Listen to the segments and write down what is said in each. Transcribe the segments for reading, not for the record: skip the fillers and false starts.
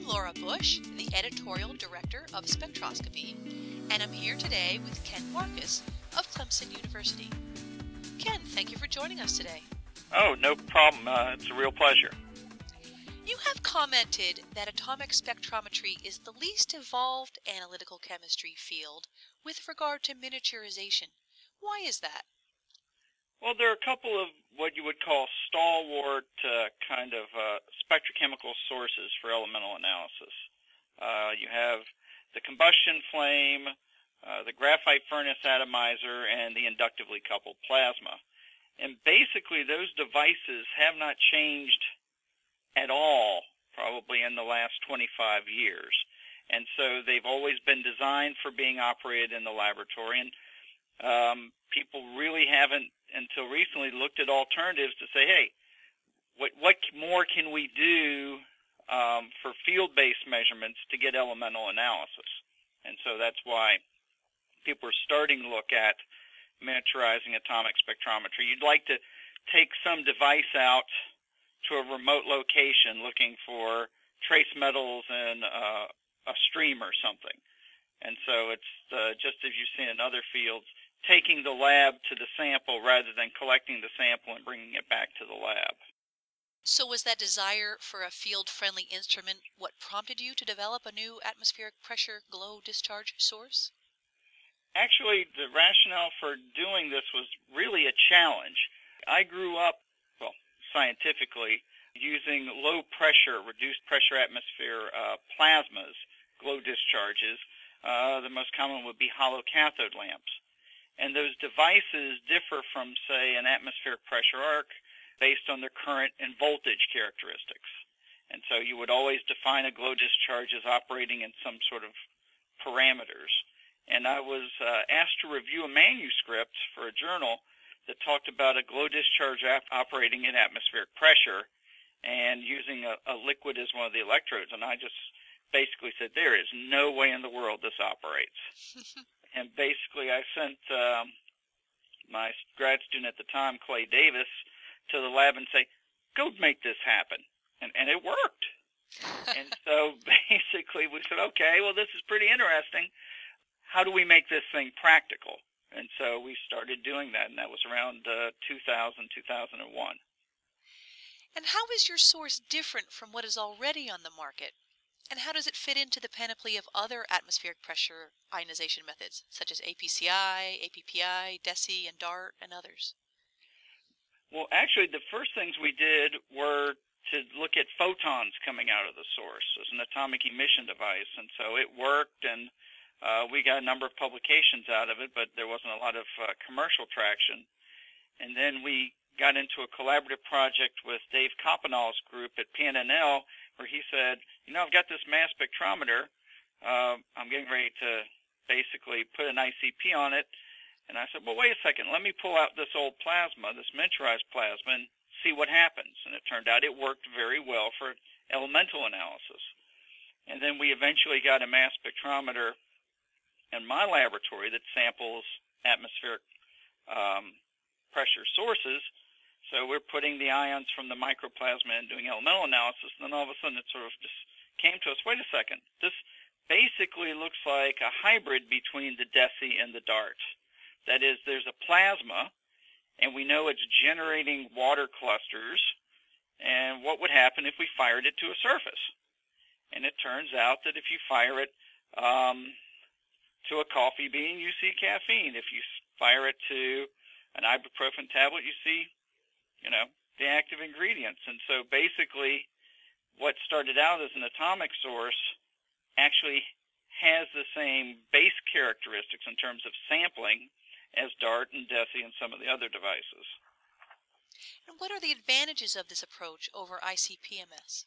Laura Bush, the Editorial Director of Spectroscopy, and I'm here today with Ken Marcus of Clemson University. Ken, thank you for joining us today. Oh, no problem. It's a real pleasure. You have commented that atomic spectrometry is the least evolved analytical chemistry field with regard to miniaturization. Why is that? Well, there are a couple of what you would call stalwart kind of spectrochemical sources for elemental analysis. You have the combustion flame, the graphite furnace atomizer, and the inductively coupled plasma. And basically, those devices have not changed at all, probably in the last 25 years. And so they've always been designed for being operated in the laboratory. And people really haven't, until recently, looked at alternatives to say, hey, what more can we do for field-based measurements to get elemental analysis? And so that's why people are starting to look at miniaturizing atomic spectrometry. You'd like to take some device out to a remote location looking for trace metals in a stream or something. And so it's just as you see in other fields, taking the lab to the sample rather than collecting the sample and bringing it back to the lab. So was that desire for a field-friendly instrument what prompted you to develop a new atmospheric pressure GlowDischarge source? Actually, the rationale for doing this was really a challenge. I grew up, scientifically, using low-pressure, reduced-pressure atmosphere plasmas, GlowDischarges. The most common would be hollow cathode lamps. And those devices differ from, say, an atmospheric pressure arc based on their current and voltage characteristics. And so you would always define a GlowDischarge as operating in some sort of parameters. And I was asked to review a manuscript for a journal that talked about a GlowDischarge operating at atmospheric pressure and using a liquid as one of the electrodes. And I just basically said, there is no way in the world this operates. And basically I sent my grad student at the time, Clay Davis, to the lab and say, go make this happen. And it worked. And so basically we said, okay, well, this is pretty interesting. How do we make this thing practical? And so we started doing that, and that was around 2000, 2001. And how is your source different from what is already on the market? And how does it fit into the panoply of other atmospheric pressure ionization methods, such as APCI, APPI, DESI, and DART, and others? Well, actually, the first things we did were to look at photons coming out of the source as an atomic emission device, and so it worked, and we got a number of publications out of it, but there wasn't a lot of commercial traction. And then we got into a collaborative project with Dave Coppinall's group at PNNL, where he said, I've got this mass spectrometer. I'm getting ready to basically put an ICP on it. And I said, well, wait a second. Let me pull out this old plasma, this miniaturized plasma, and see what happens. And it turned out it worked very well for elemental analysis. And then we eventually got a mass spectrometer in my laboratory that samples atmospheric pressure sources. So we're putting the ions from the microplasma and doing elemental analysis, and then all of a sudden it sort of just came to us, wait a second, this basically looks like a hybrid between the DESI and the DART. That is, there's a plasma, and we know it's generating water clusters, and what would happen if we fired it to a surface? And it turns out that if you fire it to a coffee bean, you see caffeine. If you fire it to an ibuprofen tablet, you see, the active ingredients. And so basically what started out as an atomic source actually has the same base characteristics in terms of sampling as DART and DESI and some of the other devices. And what are the advantages of this approach over ICP-MS?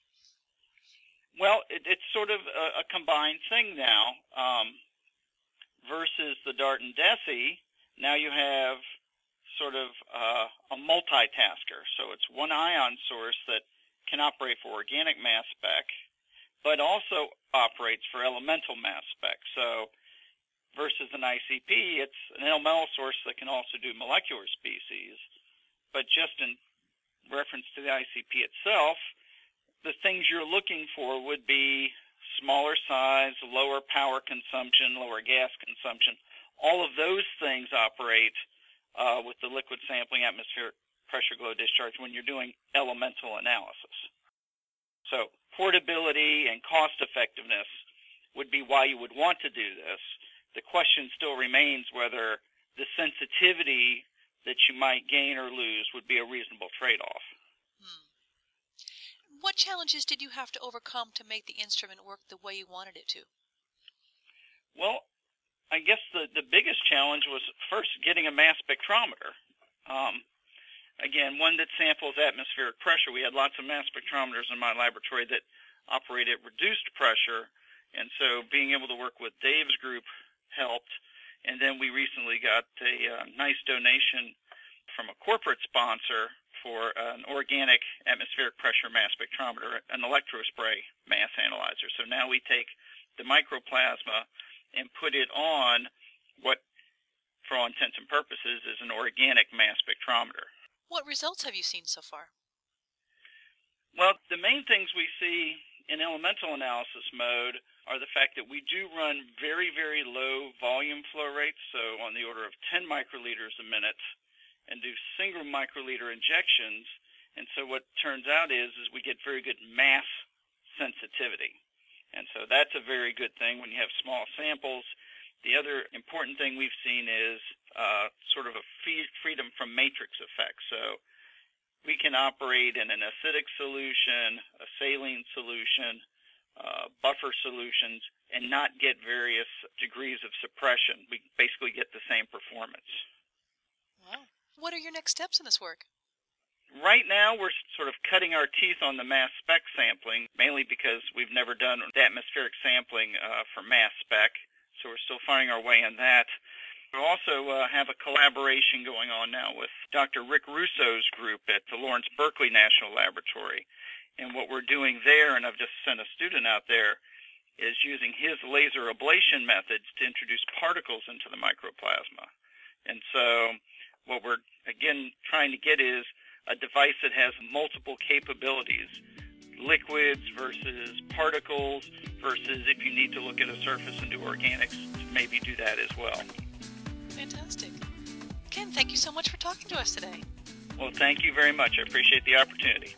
Well, it's sort of a combined thing now. Versus the DART and DESI, now you have sort of a multitasker. So it's one ion source that can operate for organic mass spec, but also operates for elemental mass spec. So versus an ICP, it's an elemental source that can also do molecular species. But just in reference to the ICP itself, the things you're looking for would be smaller size, lower power consumption, lower gas consumption. All of those things operate with the liquid sampling atmospheric pressure glow discharge when you're doing elemental analysis. So portability and cost effectiveness would be why you would want to do this. The question still remains whether the sensitivity that you might gain or lose would be a reasonable trade-off. What challenges did you have to overcome to make the instrument work the way you wanted it to? Well, I guess the biggest challenge was first getting a mass spectrometer. Again, one that samples atmospheric pressure. We had lots of mass spectrometers in my laboratory that operate at reduced pressure, and so being able to work with Dave's group helped. And then we recently got a nice donation from a corporate sponsor for an organic atmospheric pressure mass spectrometer, an electrospray mass analyzer. So now we take the microplasma and put it on what, for all intents and purposes, is an organic mass spectrometer. What results have you seen so far? Well, the main things we see in elemental analysis mode are the fact that we do run very, very low volume flow rates, so on the order of 10 microliters a minute, and do single microliter injections. And so what turns out is we get very good mass sensitivity. And so that's a very good thing when you have small samples. The other important thing we've seen is sort of a freedom from matrix effects. So we can operate in an acidic solution, a saline solution, buffer solutions, and not get various degrees of suppression. We basically get the same performance. Wow. What are your next steps in this work? Right now, we're sort of cutting our teeth on the mass spec sampling, mainly because we've never done atmospheric sampling for mass spec, so we're still finding our way on that. We also have a collaboration going on now with Dr. Rick Russo's group at the Lawrence Berkeley National Laboratory. And what we're doing there, and I've just sent a student out there, is using his laser ablation methods to introduce particles into the microplasma. And so what we're, again, trying to get is a device that has multiple capabilities, liquids versus particles versus if you need to look at a surface and do organics, maybe do that as well. Fantastic. Ken, thank you so much for talking to us today. Well, thank you very much. I appreciate the opportunity.